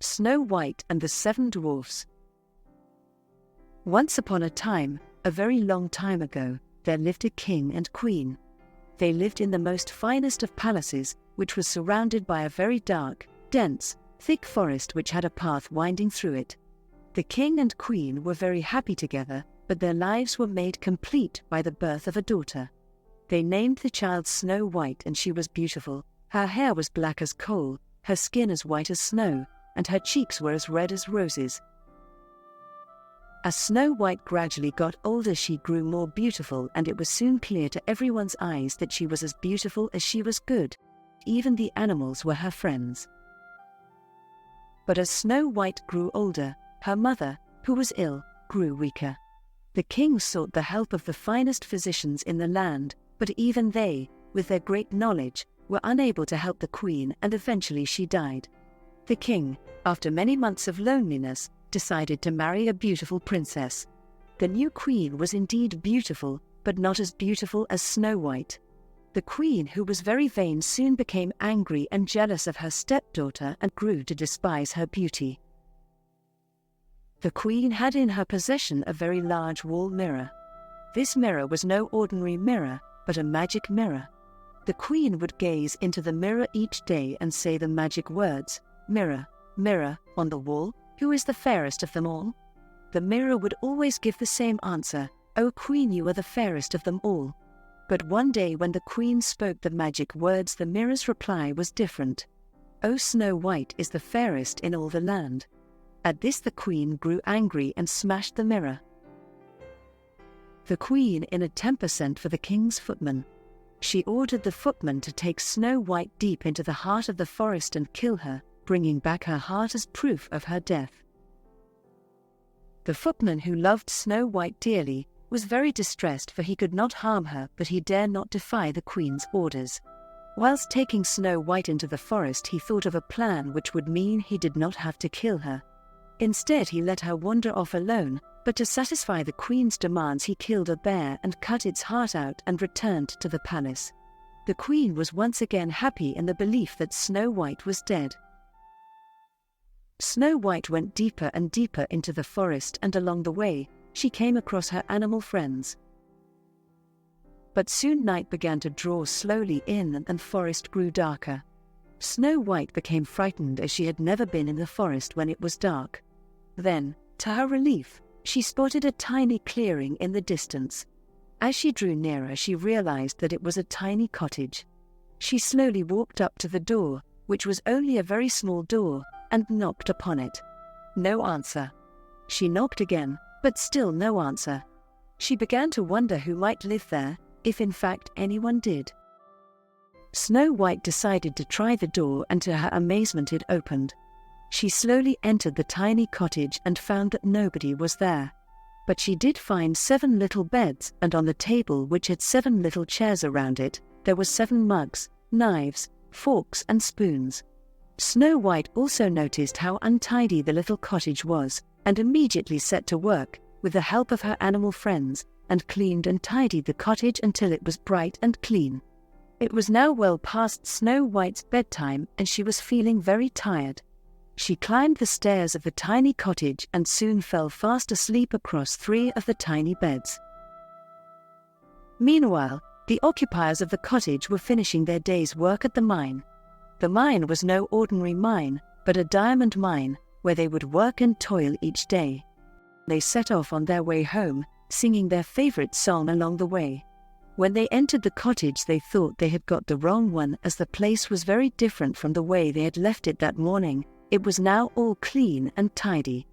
Snow White and the Seven Dwarfs. Once upon a time, a very long time ago, there lived a king and queen. They lived in the most finest of palaces, which was surrounded by a very dark, dense, thick forest which had a path winding through it. The king and queen were very happy together, but their lives were made complete by the birth of a daughter. They named the child Snow White, and she was beautiful. Her hair was black as coal, her skin as white as snow, and her cheeks were as red as roses. As Snow White gradually got older, she grew more beautiful, and it was soon clear to everyone's eyes that she was as beautiful as she was good. Even the animals were her friends. But as Snow White grew older, her mother, who was ill, grew weaker. The king sought the help of the finest physicians in the land, but even they, with their great knowledge, were unable to help the queen, and eventually she died. The king, after many months of loneliness, decided to marry a beautiful princess. The new queen was indeed beautiful, but not as beautiful as Snow White. The queen, who was very vain, soon became angry and jealous of her stepdaughter and grew to despise her beauty. The queen had in her possession a very large wall mirror. This mirror was no ordinary mirror, but a magic mirror. The queen would gaze into the mirror each day and say the magic words, "Mirror, mirror, on the wall, who is the fairest of them all?" The mirror would always give the same answer, "O queen, you are the fairest of them all." But one day when the queen spoke the magic words, the mirror's reply was different. "O Snow White is the fairest in all the land." At this the queen grew angry and smashed the mirror. The queen, in a temper, sent for the king's footman. She ordered the footman to take Snow White deep into the heart of the forest and kill her, bringing back her heart as proof of her death. The footman, who loved Snow White dearly, was very distressed, for he could not harm her, but he dare not defy the queen's orders. Whilst taking Snow White into the forest, he thought of a plan which would mean he did not have to kill her. Instead, he let her wander off alone, but to satisfy the queen's demands he killed a bear and cut its heart out and returned to the palace. The queen was once again happy in the belief that Snow White was dead. Snow White went deeper and deeper into the forest, and along the way, she came across her animal friends. But soon night began to draw slowly in and the forest grew darker. Snow White became frightened, as she had never been in the forest when it was dark. Then, to her relief, she spotted a tiny clearing in the distance. As she drew nearer, she realized that it was a tiny cottage. She slowly walked up to the door, which was only a very small door, and knocked upon it. No answer. She knocked again, but still no answer. She began to wonder who might live there, if in fact anyone did. Snow White decided to try the door, and to her amazement it opened. She slowly entered the tiny cottage and found that nobody was there. But she did find 7 little beds, and on the table, which had 7 little chairs around it, there were 7 mugs, knives, forks and spoons. Snow White also noticed how untidy the little cottage was, and immediately set to work, with the help of her animal friends, and cleaned and tidied the cottage until it was bright and clean. It was now well past Snow White's bedtime, and she was feeling very tired. She climbed the stairs of the tiny cottage and soon fell fast asleep across 3 of the tiny beds. Meanwhile, the occupiers of the cottage were finishing their day's work at the mine. The mine was no ordinary mine, but a diamond mine, where they would work and toil each day. They set off on their way home, singing their favorite song along the way. When they entered the cottage, they thought they had got the wrong one, as the place was very different from the way they had left it that morning. It was now all clean and tidy.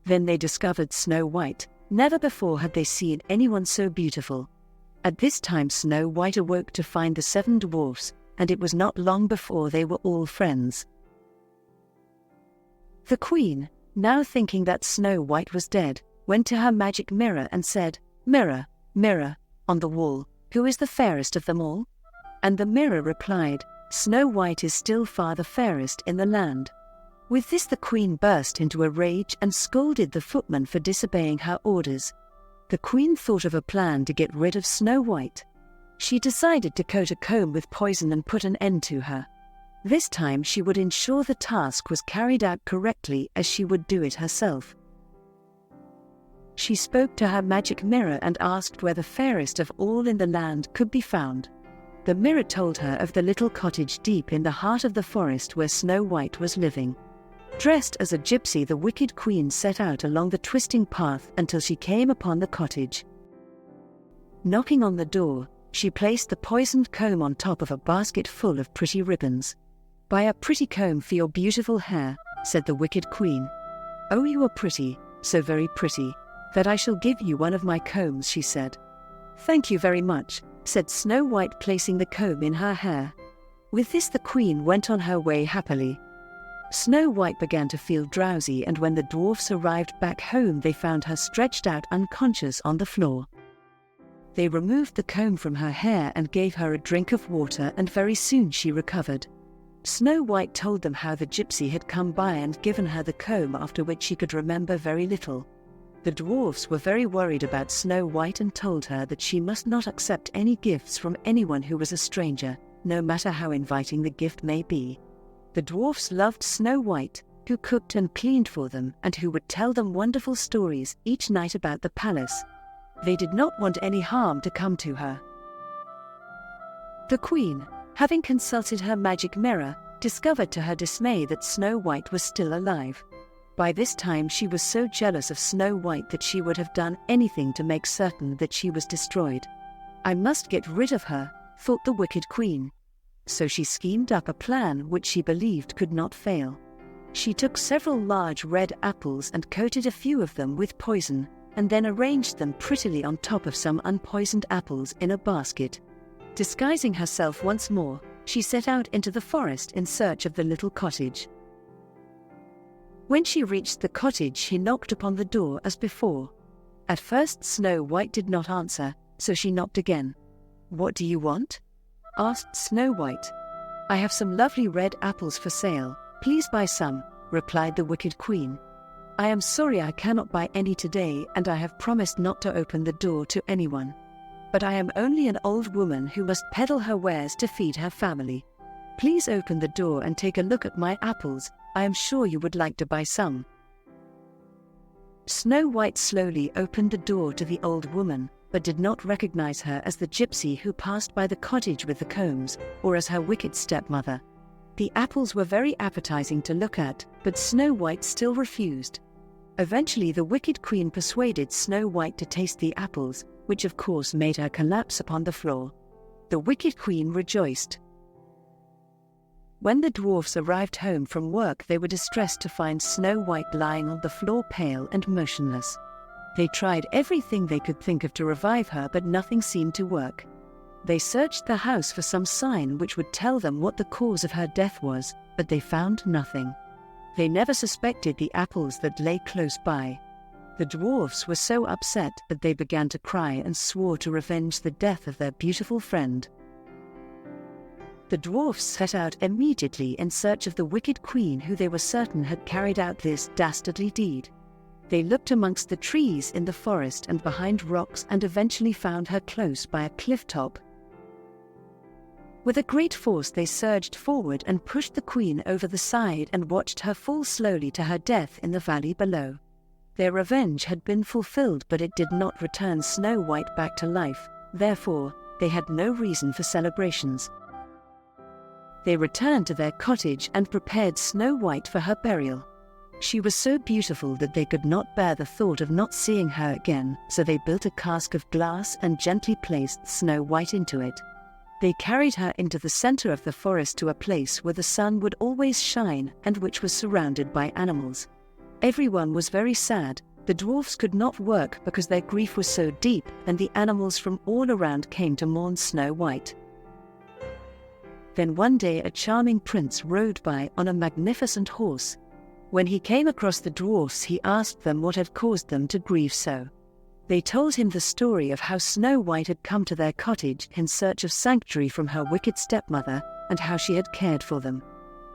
Then they discovered Snow White. Never before had they seen anyone so beautiful. At this time Snow White awoke to find the 7 dwarfs, and it was not long before they were all friends. The queen, now thinking that Snow White was dead, went to her magic mirror and said, "Mirror, mirror, on the wall, who is the fairest of them all?" And the mirror replied, "Snow White is still far the fairest in the land." With this the queen burst into a rage and scolded the footman for disobeying her orders. The queen thought of a plan to get rid of Snow White. She decided to coat a comb with poison and put an end to her. This time she would ensure the task was carried out correctly as she would do it herself. She spoke to her magic mirror and asked where the fairest of all in the land could be found. The mirror told her of the little cottage deep in the heart of the forest where Snow White was living. Dressed as a gypsy, the wicked queen set out along the twisting path until she came upon the cottage. Knocking on the door, she placed the poisoned comb on top of a basket full of pretty ribbons. "Buy a pretty comb for your beautiful hair," said the wicked queen. "Oh, you are pretty, so very pretty, that I shall give you one of my combs," she said. "Thank you very much," said Snow White, placing the comb in her hair. With this the queen went on her way happily. Snow White began to feel drowsy, and when the dwarfs arrived back home they found her stretched out unconscious on the floor. They removed the comb from her hair and gave her a drink of water, and very soon she recovered. Snow White told them how the gypsy had come by and given her the comb, after which she could remember very little. The dwarfs were very worried about Snow White and told her that she must not accept any gifts from anyone who was a stranger, no matter how inviting the gift may be. The dwarfs loved Snow White, who cooked and cleaned for them and who would tell them wonderful stories each night about the palace. They did not want any harm to come to her. The queen, having consulted her magic mirror, discovered to her dismay that Snow White was still alive. By this time she was so jealous of Snow White that she would have done anything to make certain that she was destroyed. "I must get rid of her," thought the wicked queen. So she schemed up a plan which she believed could not fail. She took several large red apples and coated a few of them with poison, and then arranged them prettily on top of some unpoisoned apples in a basket. Disguising herself once more, she set out into the forest in search of the little cottage. When she reached the cottage, she knocked upon the door as before. At first Snow White did not answer, so she knocked again. "What do you want?" asked Snow White. "I have some lovely red apples for sale. Please buy some," replied the wicked queen. "I am sorry I cannot buy any today, and I have promised not to open the door to anyone. But I am only an old woman who must peddle her wares to feed her family. Please open the door and take a look at my apples. I am sure you would like to buy some." Snow White slowly opened the door to the old woman, but did not recognize her as the gypsy who passed by the cottage with the combs, or as her wicked stepmother. The apples were very appetizing to look at, but Snow White still refused. Eventually the wicked queen persuaded Snow White to taste the apples, which of course made her collapse upon the floor. The wicked queen rejoiced. When the dwarfs arrived home from work, they were distressed to find Snow White lying on the floor, pale and motionless. They tried everything they could think of to revive her, but nothing seemed to work. They searched the house for some sign which would tell them what the cause of her death was, but they found nothing. They never suspected the apples that lay close by. The dwarfs were so upset that they began to cry and swore to revenge the death of their beautiful friend. The dwarfs set out immediately in search of the wicked queen, who they were certain had carried out this dastardly deed. They looked amongst the trees in the forest and behind rocks, and eventually found her close by a cliff top. With a great force they surged forward and pushed the queen over the side and watched her fall slowly to her death in the valley below. Their revenge had been fulfilled, but it did not return Snow White back to life, therefore they had no reason for celebrations. They returned to their cottage and prepared Snow White for her burial. She was so beautiful that they could not bear the thought of not seeing her again, so they built a cask of glass and gently placed Snow White into it. They carried her into the center of the forest to a place where the sun would always shine and which was surrounded by animals. Everyone was very sad. The dwarfs could not work because their grief was so deep, and the animals from all around came to mourn Snow White. Then one day a charming prince rode by on a magnificent horse. When he came across the dwarfs, he asked them what had caused them to grieve so. They told him the story of how Snow White had come to their cottage in search of sanctuary from her wicked stepmother, and how she had cared for them.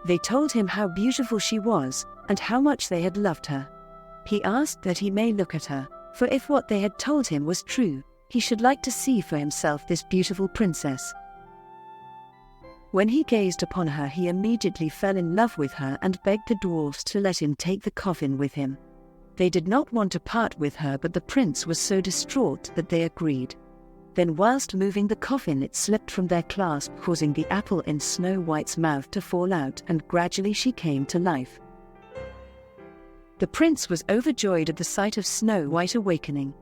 They told him how beautiful she was, and how much they had loved her. He asked that he may look at her, for if what they had told him was true, he should like to see for himself this beautiful princess. When he gazed upon her, he immediately fell in love with her and begged the dwarfs to let him take the coffin with him. They did not want to part with her, but the prince was so distraught that they agreed. Then whilst moving the coffin, it slipped from their clasp, causing the apple in Snow White's mouth to fall out, and gradually she came to life. The prince was overjoyed at the sight of Snow White awakening.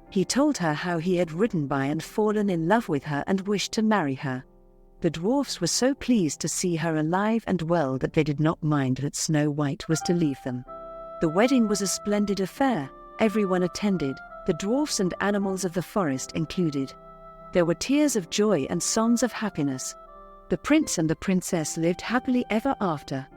He told her how he had ridden by and fallen in love with her and wished to marry her. The dwarfs were so pleased to see her alive and well that they did not mind that Snow White was to leave them. The wedding was a splendid affair. Everyone attended, the dwarfs and animals of the forest included. There were tears of joy and songs of happiness. The prince and the princess lived happily ever after.